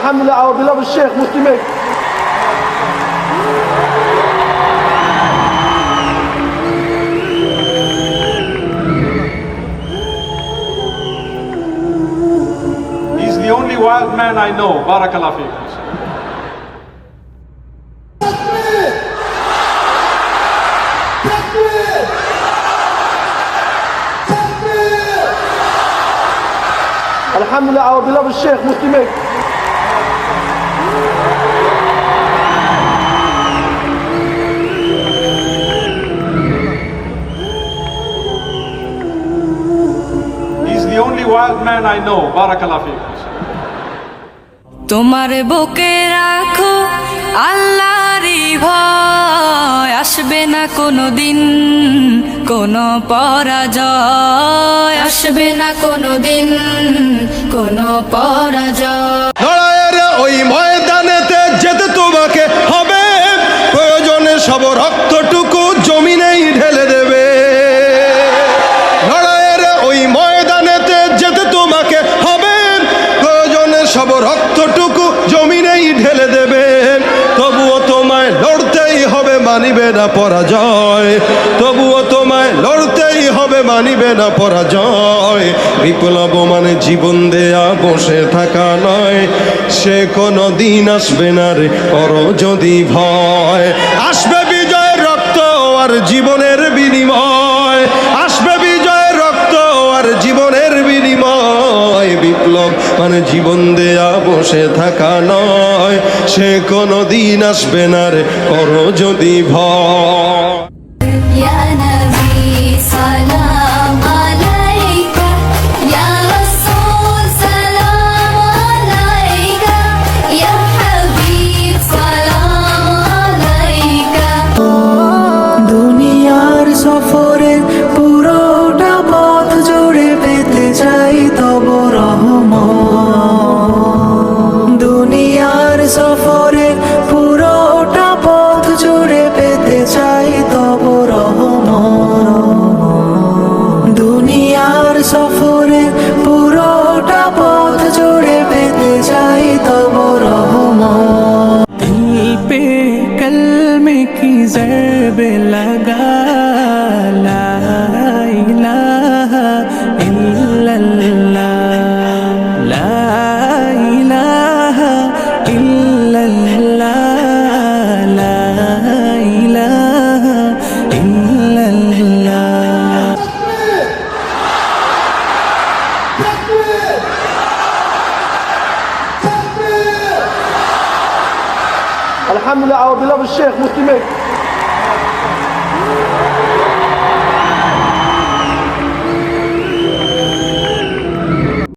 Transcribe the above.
Alhamdulillah, our beloved Sheikh Muslim Egg. He's the only wild man I know. Barakallah feek. Alhamdulillah, our beloved Sheikh Muslim Egg. He's the only wild man I know. Barakallah feek. তোমার বুকে রাখো আল্লাহরই ভয়, আসবে না কোনো দিন কোনো পরাজয়, আসবে না কোনো দিন কোনো পরাজয়। লড়াইয়ের ওই ময়দানেতে যেতে তোমাকে হবে, প্রয়োজনে সব রক্তটুকু জমিনেই ঢেলে দেবে। লড়াইয়ের ওই ময়দানেতে যেতে তোমাকে হবে, প্রয়োজনে সব রক্তটুকু জমিনেই ঢেলে দেবে। তবুও তোমায় লড়তেই হবে, মানিবে না পরাজয়। তবুও তোমায় লড়তেই হবে, মানিবে না পরাজয়। বিপ্লব মানে জীবন দেয়া বসে থাকা নয়, সে কোনো দিন আসবে না রে করো যদি ভয়। আসবে বিজয়ের রক্ত আর জীবনের বিনিময়, আসবে বিজয়ের রক্ত আর জীবনের বিনিময়। বিপ্লব মানে জীবন দেয়া বসে থাকা নয়, সে কোনো দিন আসবে না রে করো যদি ভয়। يا نبي سلام عليك يا رسول سلام عليك يا حبيب سلام عليك দুনিয়ার সফরে পুরোটা পথ জুড়ে পেতে চাই তব রহমত। দুনিয়ার সফরে পুরোটা পথ জুড়ে পেতে চাই তব রহমত। দুনিয়ার সফরে পুরোটা পথ জুড়ে পেতে চাই তব রহমত। दिल पे कलमे की ज़रब लगा, ला इलाहा इल्लल्लाह, ला इलाहा इल्लल्लाह, ला इलाहा इल्लल्लाह। Alhamdulillah, our beloved Sheikh Muslim Egg.